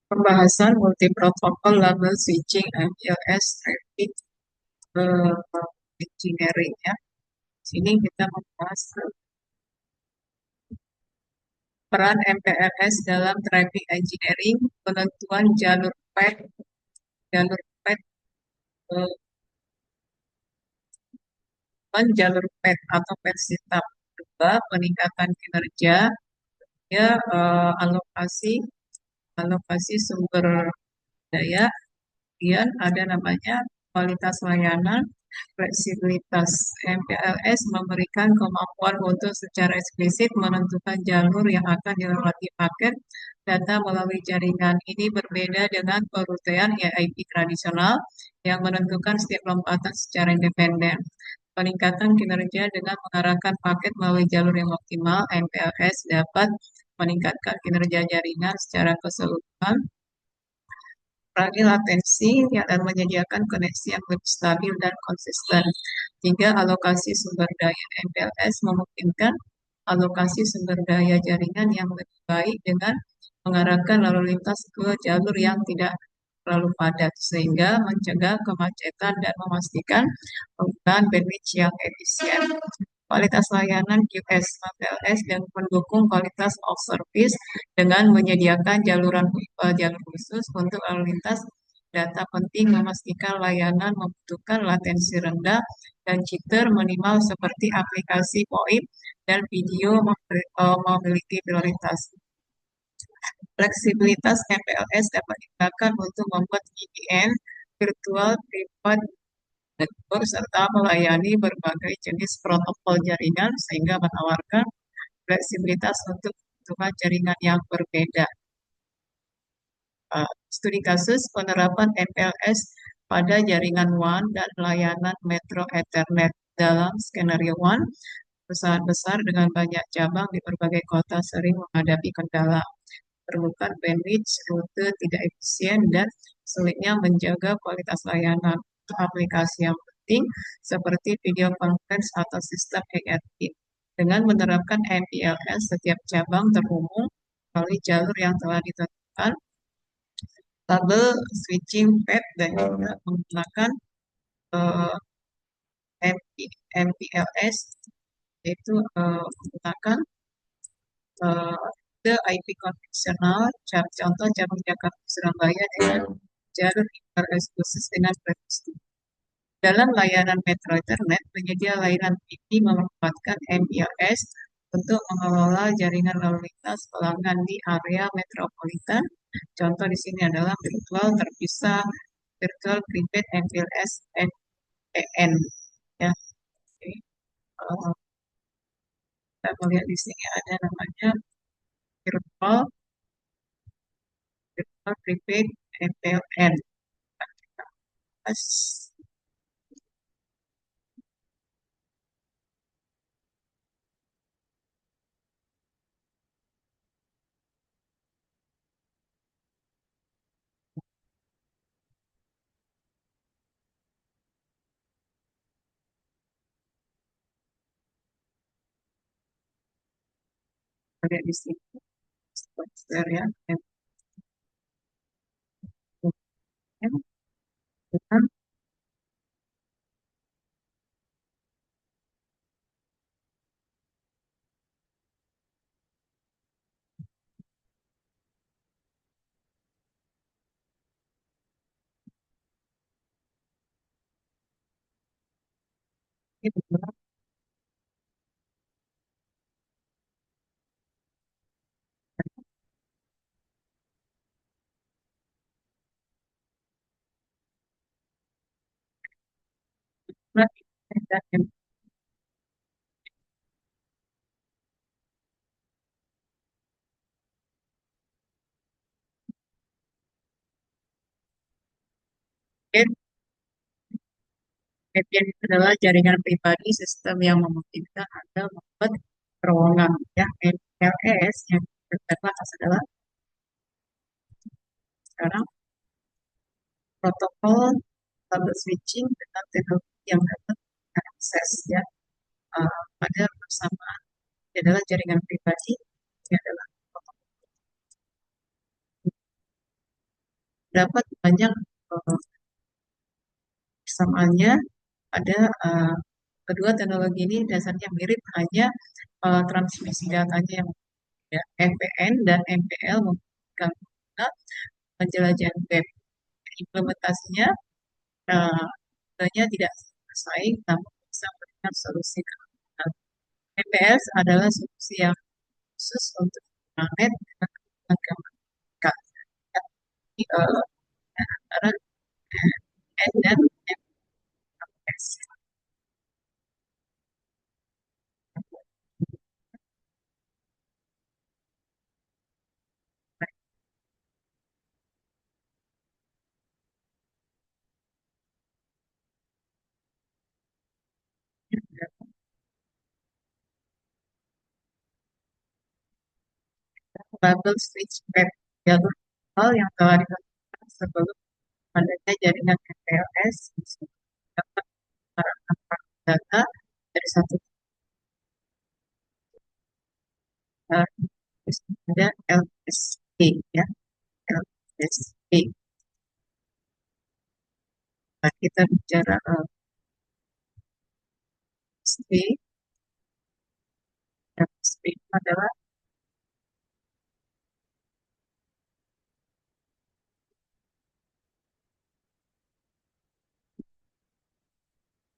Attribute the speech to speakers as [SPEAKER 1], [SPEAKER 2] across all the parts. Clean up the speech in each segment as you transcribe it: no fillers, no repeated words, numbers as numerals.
[SPEAKER 1] Pembahasan multi-protokol label switching MPLS traffic eh, engineering ya. Sini kita membahas peran MPLS dalam traffic engineering, penentuan jalur PET, eh, jalur PET atau PET system. Kedua, peningkatan kinerja, ya, alokasi alokasi sumber daya. Kemudian ada namanya kualitas layanan, fleksibilitas. MPLS memberikan kemampuan untuk secara eksplisit menentukan jalur yang akan dilewati paket data melalui jaringan. Ini berbeda dengan perutaian AIP tradisional yang menentukan setiap lompatan secara independen. Peningkatan kinerja dengan mengarahkan paket melalui jalur yang optimal, MPLS dapat meningkatkan kinerja jaringan secara keseluruhan, mengurangi latensi ya, dan menyediakan koneksi yang lebih stabil dan konsisten. Tiga, alokasi sumber daya MPLS memungkinkan alokasi sumber daya jaringan yang lebih baik dengan mengarahkan lalu lintas ke jalur yang tidak terlalu padat sehingga mencegah kemacetan dan memastikan penggunaan bandwidth yang efisien. Kualitas layanan QS MPLS dan mendukung kualitas of service dengan menyediakan jalur khusus untuk lalu lintas data penting, memastikan layanan membutuhkan latensi rendah dan jitter minimal seperti aplikasi VoIP dan video memiliki prioritas. Fleksibilitas MPLS dapat digunakan untuk membuat VPN, virtual private network, serta melayani berbagai jenis protokol jaringan sehingga menawarkan fleksibilitas untuk kebutuhan jaringan yang berbeda. Studi kasus penerapan MPLS pada jaringan WAN dan layanan Metro Ethernet. Dalam skenario WAN, perusahaan besar dengan banyak cabang di berbagai kota sering menghadapi kendala perlukan bandwidth, rute tidak efisien, dan sulitnya menjaga kualitas layanan. Untuk aplikasi yang penting seperti video conference atau sistem ERP. Dengan menerapkan MPLS, setiap cabang terhubung melalui jalur yang telah ditentukan, tabel switching pad, dan juga menggunakan eh, MPLS, yaitu menggunakan eh, the IP konvensional, contoh cabang Jakarta Surabaya dengan jalur eksklusif dengan previsi. Dalam layanan Metro Ethernet, penyedia layanan IP memanfaatkan MPLS untuk mengelola jaringan lalu lintas pelanggan di area metropolitan. Contoh di sini adalah virtual terpisah, virtual prepaid MPLS NEN. Ya, jadi, kita melihat di sini ada namanya virtual prepaid MPLN. Lihat di sini, ya, dengan VPN itu adalah jaringan pribadi sistem yang memungkinkan Anda membuat terowongan. Ya, MPLS yang terbatas adalah sekarang protokol double switching dengan teknologi yang dapat akses ya, pada bersamaan. Ini adalah jaringan pribadi, ini adalah protokol. terdapat banyak persamaannya pada kedua teknologi ini dasarnya mirip, hanya transmisi datanya yang ya, VPN dan MPL memungkinkan penjelajahan web. Implementasinya eh, sebenarnya tidak bersaing, namun bisa memberikan solusi keamanan. VPS adalah solusi yang khusus untuk internet dengan kebutuhan keamanan. Jadi, antara N dan MS. Bubble switch web jalur lokal yang telah ditentukan sebelum adanya jaringan MPLS dapat mengarahkan data dari satu tempat. Terus ada LSP ya, LSP. Nah, kita bicara LSP, LSP adalah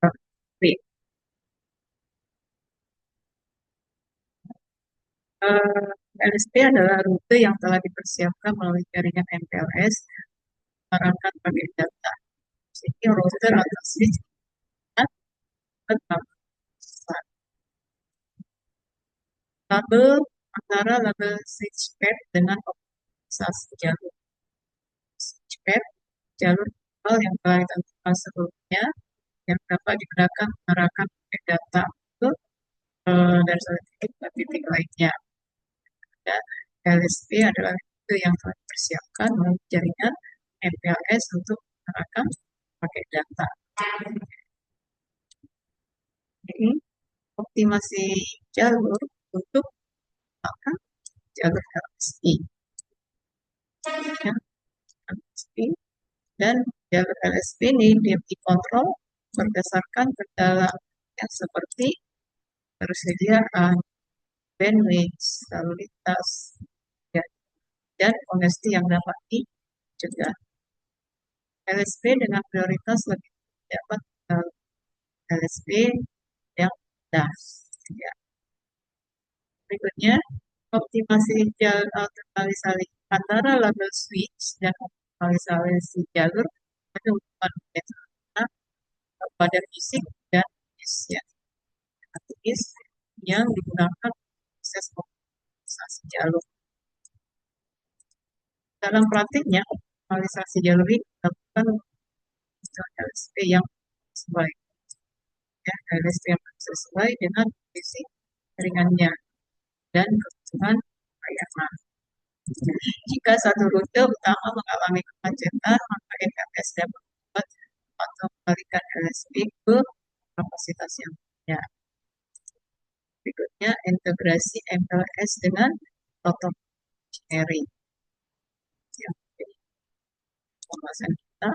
[SPEAKER 1] LSP. LSP adalah rute yang telah dipersiapkan melalui jaringan MPLS mengarahkan paket data. Jadi router atau switch tetap label antara label switch pad dengan optimalisasi jalur switch pad, jalur lokal yang telah ditentukan sebelumnya yang dapat digunakan mengarahkan paket data ke dari satu titik ke titik lainnya. Dan LSP adalah itu yang telah dipersiapkan melalui jaringan MPLS untuk mengarahkan paket data. Ini optimasi jalur untuk menggunakan jalur LSI. Ya, LSI dan jalur LSP ini dikontrol berdasarkan kendala yang seperti persediaan bandwidth, lalu lintas, ya, dan kongesti yang dapat dicegah. LSP dengan prioritas lebih dapat LSP yang mudah. Ya. Berikutnya, optimasi jalur optimalisasi antara label switch dan optimalisasi jalur ada hubungan pada fisik dan ya, aktivis yang digunakan proses optimalisasi jalur. Dalam praktiknya, optimalisasi jalur ini dilakukan untuk LSP yang sesuai, ya, LSP yang sesuai dengan kondisi jaringannya dan kebutuhan layanan. Jika satu rute utama mengalami kemacetan, maka MPLS dapat membuat atau membalikan LSP ke kapasitas yang punya. Berikutnya, integrasi MPLS dengan protokol sharing. Ya, pembahasan kita.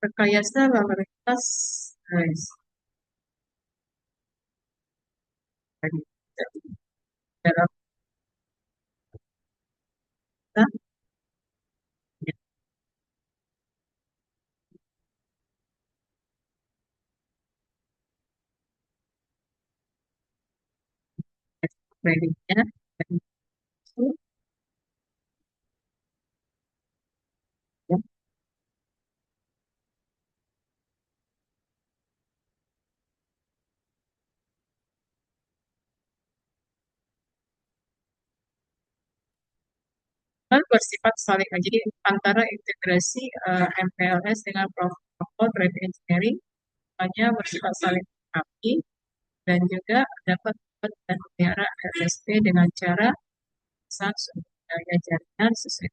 [SPEAKER 1] Rekayasa lalu lintas guys. Dalam kita kreditnya dan itu ya, kan bersifat saling, jadi antara integrasi MPLS dengan protokol trade engineering hanya bersifat saling melengkapi dan juga dapat dan melihara RSP dengan cara pasang sumber daya jaringan sesuai